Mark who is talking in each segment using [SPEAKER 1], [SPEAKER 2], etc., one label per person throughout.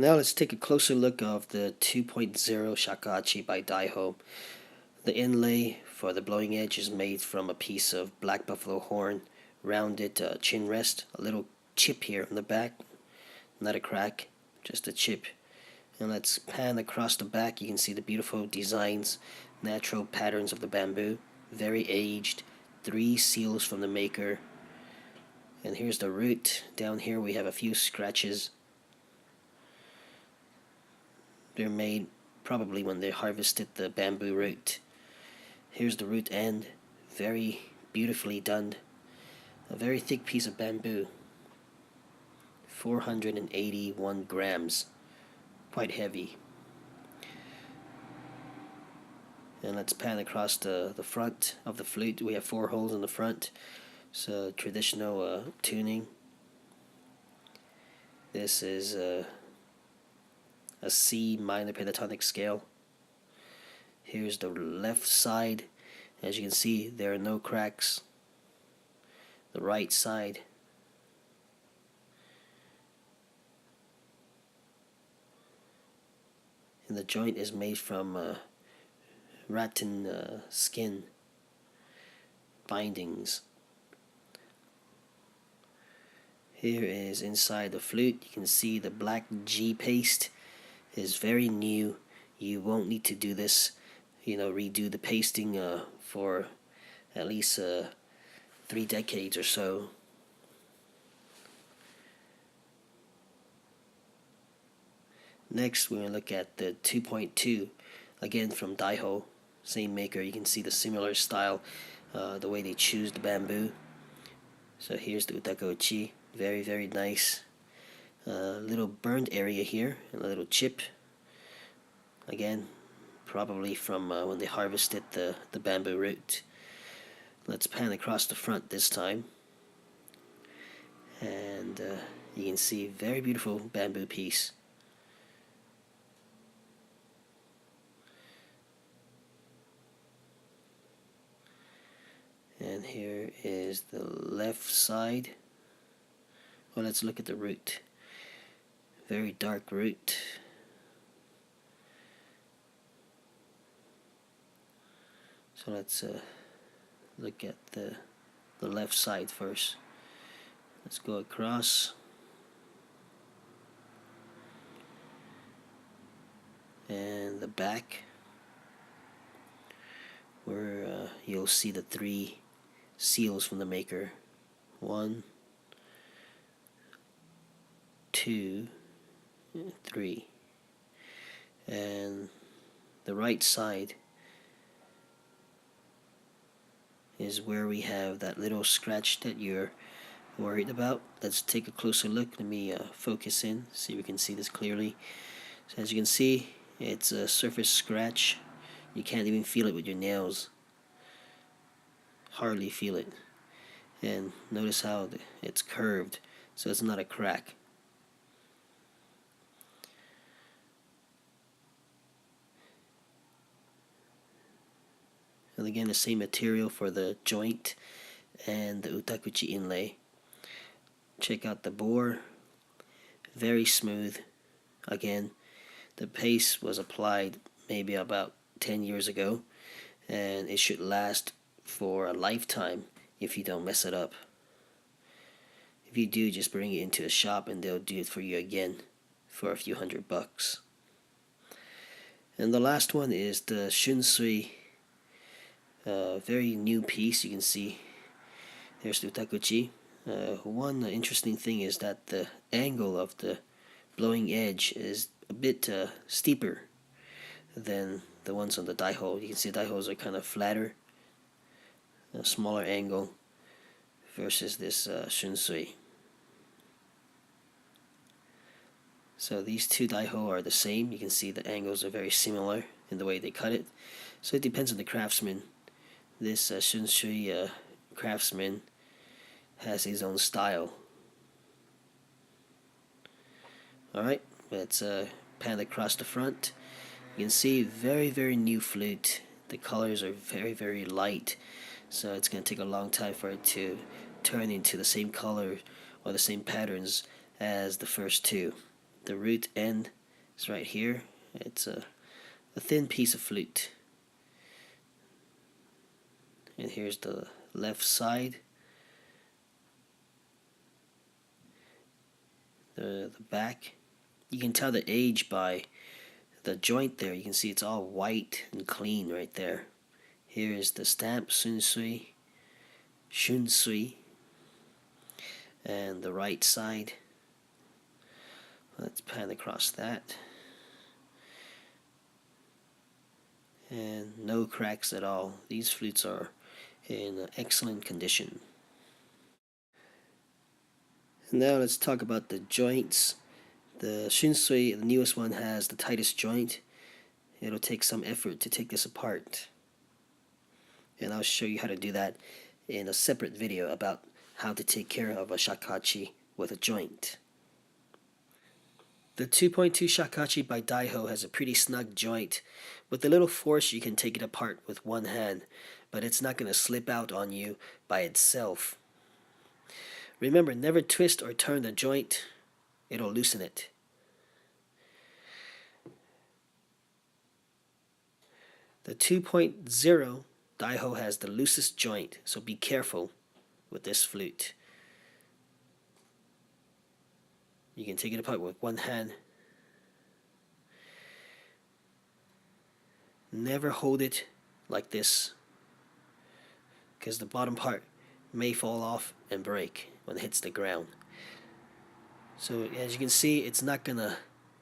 [SPEAKER 1] Now let's take a closer look of the 2.0 Shakuhachi by DaiHo. The inlay for the blowing edge is made from a piece of black buffalo horn, rounded chin rest, a little chip here on the back, not a crack, just a chip. And let's pan across the back. You can see the beautiful designs, natural patterns of the bamboo, very aged, 3 seals from the maker. And here's the root. Down here we have a few scratches. They're made probably when they harvested the bamboo root. Here's the root end, very beautifully done. A very thick piece of bamboo, 481 grams, quite heavy. And let's pan across the front of the flute. We have 4 holes in the front, so traditional tuning. This is a C minor pentatonic scale. Here's the left side. As you can see, there are no cracks. The right side, and the joint is made from rattan skin bindings. Here is inside the flute. You can see the black G paste is very new. You won't need to do this, redo the pasting for at least 3 decades or so. Next, we're going to look at the 2.2, again from DaiHo, same maker. You can see the similar style, the way they choose the bamboo. So here's the utakochi, very, very nice. Little burned area here, and a little chip. Again, probably from when they harvested the bamboo root. Let's pan across the front this time. And you can see very beautiful bamboo piece. And here is the left side. Well, let's look at the root. Very dark root. So let's look at the left side first. Let's go across. And the back, where you'll see the 3 seals from the maker. 1, 2, 3. And the right side is where we have that little scratch that you're worried about. Let's take a closer look. Let me focus in, see if we can see this clearly. So as you can see, it's a surface scratch. You can't even feel it with your nails. Hardly feel it. And notice how it's curved, so it's not a crack. And again, the same material for the joint and the utakuchi inlay. Check out the bore, very smooth. Again, the paste was applied maybe about 10 years ago, and it should last for a lifetime if you don't mess it up. If you do, just bring it into a shop and they'll do it for you again for a few $100. And the last one is the ShunSui, very new piece. You can see there's the utakuchi. One interesting thing is that the angle of the blowing edge is a bit steeper than the ones on the DaiHo. You can see DaiHos are kind of flatter, a smaller angle versus this ShunSui. So these 2 DaiHo are the same. You can see the angles are very similar in the way they cut it. So it depends on the craftsman. This ShunSui craftsman has his own style. Alright, let's pan across the front. You can see very, very new flute. The colors are very, very light, so it's going to take a long time for it to turn into the same color or the same patterns as the first 2. The root end is right here. It's a thin piece of flute. And here's the left side. The back. You can tell the age by the joint there. You can see it's all white and clean right there. Here is the stamp, ShunSui, and the right side. Let's pan across that. And no cracks at all. These flutes are in excellent condition. Now let's talk about the joints. The ShunSui, the newest one, has the tightest joint. It'll take some effort to take this apart. And I'll show you how to do that in a separate video about how to take care of a shakuhachi with a joint. The 2.2 Shakuhachi by DaiHo has a pretty snug joint. With a little force you can take it apart with one hand, but it's not going to slip out on you by itself. Remember, never twist or turn the joint, it'll loosen it. The 2.0 DaiHo has the loosest joint, so be careful with this flute. You can take it apart with one hand. Never hold it like this, because the bottom part may fall off and break when it hits the ground. So as you can see, it's not gonna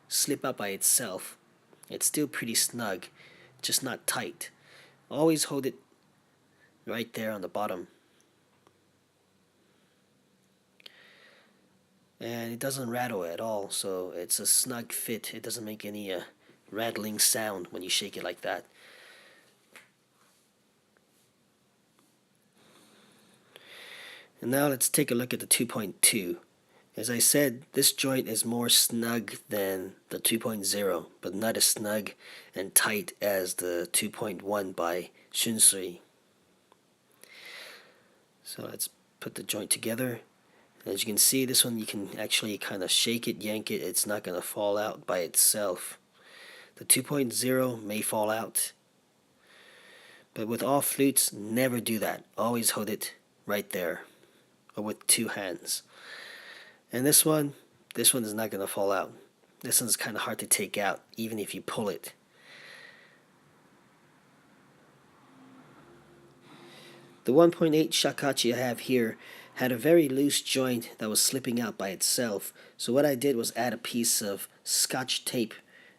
[SPEAKER 1] slip out by itself. It's still pretty snug, just not tight. Always hold it right there on the bottom. And it doesn't rattle at all, so it's a snug fit. It doesn't make any rattling sound when you shake it like that. And now let's take a look at the 2.2. As I said, this joint is more snug than the 2.0, but not as snug and tight as the 2.1 by ShunSui. So let's put the joint together. As you can see, this one you can actually kind of shake it, yank it. It's not going to fall out by itself. The 2.0 may fall out. But with all flutes, never do that. Always hold it right there, or with two hands. And this one is not going to fall out. This one's kind of hard to take out, even if you pull it. The 1.8 shakuhachi I have here had a very loose joint that was slipping out by itself. So what I did was add a piece of scotch tape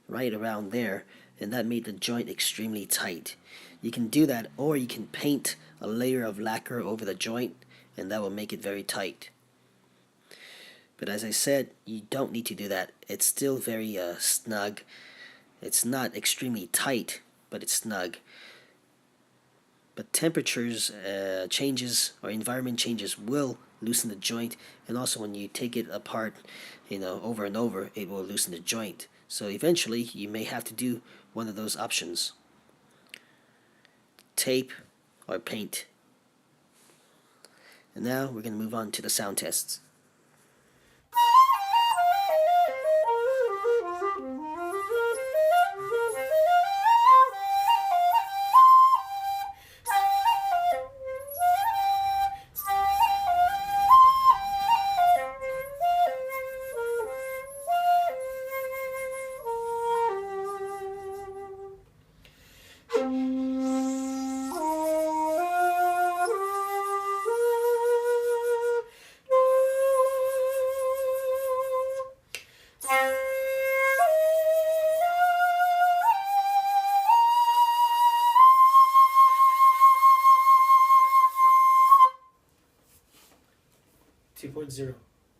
[SPEAKER 1] right around there, and that made the joint extremely tight. You can do that, or you can paint a layer of lacquer over the joint, and that will make it very tight. But as I said, you don't need to do that. It's still very snug. It's not extremely tight, but it's snug. But temperatures changes or environment changes will loosen the joint, and also when you take it apart, over and over, it will loosen the joint. So eventually, you may have to do one of those options: tape or paint. And now we're going to move on to the sound tests.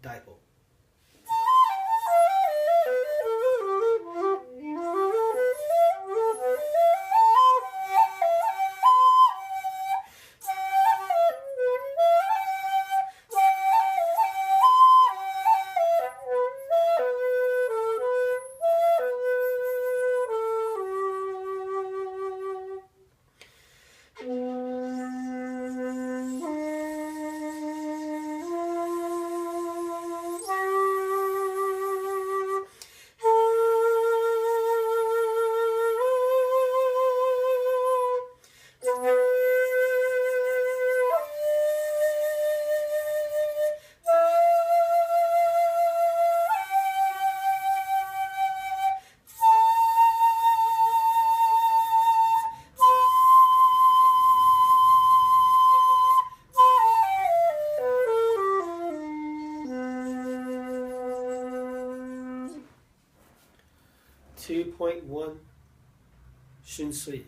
[SPEAKER 1] DaiHo.
[SPEAKER 2] 2.1 ShunSui.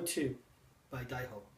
[SPEAKER 2] .2 by DaiHo.